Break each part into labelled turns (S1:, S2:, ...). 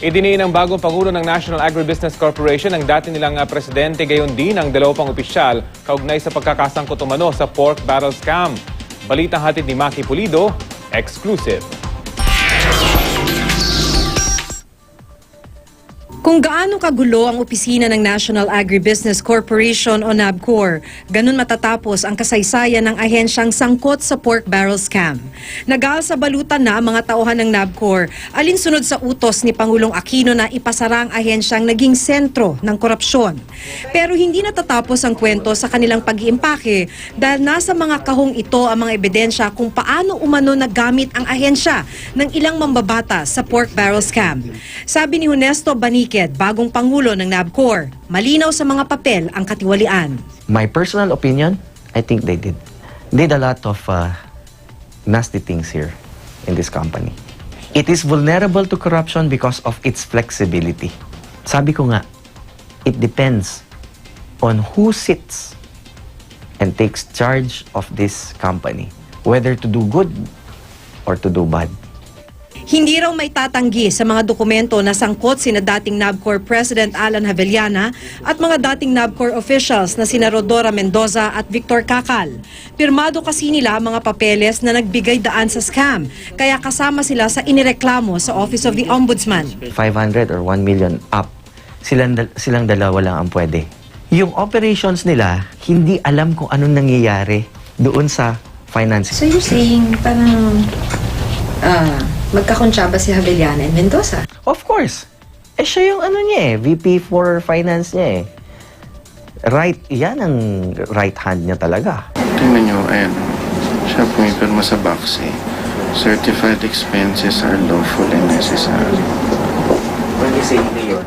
S1: Idiniin ng bagong Pangulo ng National Agribusiness Corporation ang dati nilang presidente gayon din ang dalawa pang opisyal kaugnay sa pagkakasangkot umano sa pork barrel scam. Balitang hatid ni Maki Pulido, exclusive.
S2: Kung gaano kagulo ang opisina ng National Agribusiness Corporation o NABCOR, ganun matatapos ang kasaysayan ng ahensyang sangkot sa pork barrel scam. Nagal sa balutan na ang mga tauhan ng NABCOR, alinsunod sa utos ni Pangulong Aquino na ipasara ang ahensyang naging sentro ng korupsyon. Pero hindi natatapos ang kwento sa kanilang pag-iimpake dahil nasa mga kahong ito ang mga ebidensya kung paano umano nagamit ang ahensya ng ilang mambabatas sa pork barrel scam. Sabi ni Honesto Banique, bagong Pangulo ng NABCOR, malinaw sa mga papel ang katiwalian.
S3: My personal opinion, I think they did a lot of nasty things here in this company. It is vulnerable to corruption because of its flexibility. Sabi ko nga, it depends on who sits and takes charge of this company, whether to do good or to do bad.
S2: Hindi raw may tatanggi sa mga dokumento na sangkot sina dating NABCOR President Alan Javellana at mga dating NABCOR officials na sina Rodora Mendoza at Victor Cacal. Pirmado kasi nila ang mga papeles na nagbigay daan sa scam, kaya kasama sila sa inireklamo sa Office of the Ombudsman.
S3: 500 or 1 million up, silang dalawa lang ang pwede. Yung operations nila, hindi alam kung anong nangyayari doon sa finance.
S4: So you're saying parang magkakontsaba si Javellana and Mendoza?
S3: Of course. Siya yung VP for Finance niya eh. Right, yan ang right hand niya talaga.
S5: Tingnan nyo, ayan. Siya pumipirma sa box eh. Certified expenses are lawful and necessary.
S3: When you say yun?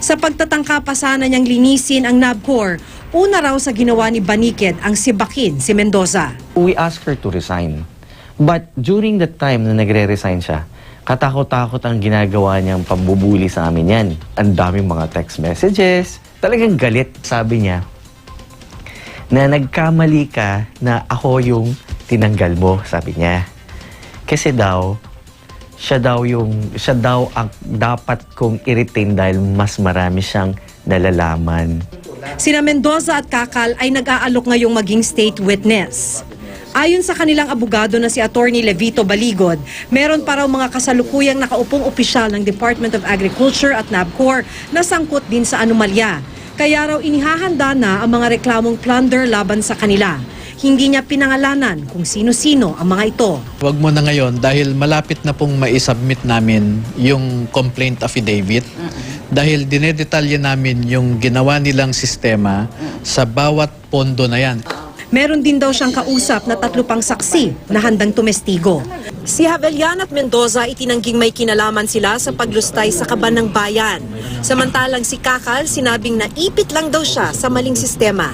S2: Sa pagtatangka pa sana niyang linisin ang NABCOR, una raw sa ginawa ni Banique ang sibakin si Mendoza.
S3: We asked her to resign. But during the time na nagre-resign siya, katakot-takot ang ginagawa niyang pambubuli sa amin yan. Ang daming mga text messages. Talagang galit, sabi niya, na nagkamali ka na ako yung tinanggal mo, sabi niya. Kasi daw, siya daw ang dapat kong i-retain dahil mas marami siyang nalalaman.
S2: Sina Mendoza at Cacal ay nag-aalok ngayong maging state witness. Ayon sa kanilang abogado na si Attorney Levito Baligod, meron pa raw mga kasalukuyang nakaupong opisyal ng Department of Agriculture at NABCOR na sangkot din sa anomalya. Kaya raw inihahanda na ang mga reklamong plunder laban sa kanila. Hindi niya pinangalanan kung sino-sino ang mga ito.
S6: Huwag mo na ngayon dahil malapit na pong maisubmit namin yung complaint affidavit dahil dinedetalye namin yung ginawa nilang sistema sa bawat pondo na yan.
S2: Meron din daw siyang kausap na 3 pang saksi na handang tumestigo. Si Javellana at Mendoza itinangging may kinalaman sila sa paglustay sa kaban ng bayan. Samantalang si Cacal sinabing naipit lang daw siya sa maling sistema.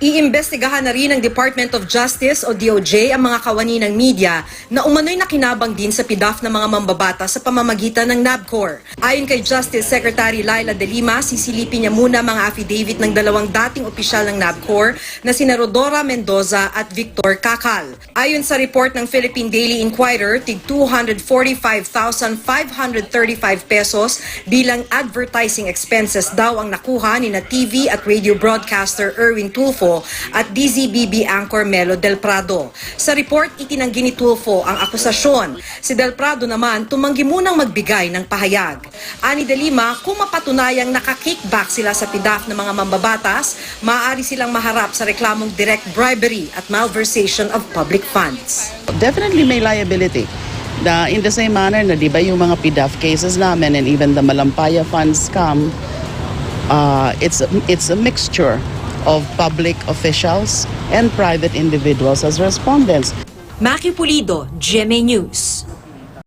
S2: Iimbestigahan na rin ng Department of Justice o DOJ ang mga kawani ng media na umano'y nakinabang din sa PDAF ng mga mambabata sa pamamagitan ng NABCOR. Ayon kay Justice Secretary Laila De Lima, sisilipin niya muna mga affidavit ng 2 dating opisyal ng NABCOR na sina Rodora Mendoza at Victor Cacal. Ayon sa report ng Philippine Daily Inquirer, tig 245,535 pesos bilang advertising expenses daw ang nakuha ni na TV at radio broadcaster Erwin Tulfo at DZBB anchor Melo Del Prado. Sa report, itinanggi ni Tulfo ang akusasyon. Si Del Prado naman tumanggi munang magbigay ng pahayag. Ani De Lima, kung mapatunayang nakakickback sila sa PDAF ng mga mambabatas, maaari silang maharap sa reklamong direct bribery at malversation of public funds.
S7: Definitely may liability. In the same manner na di ba yung mga PDAF cases namin and even the Malampaya funds scam, it's a mixture of public officials and private individuals as respondents.
S2: Maki Pulido, GMA News.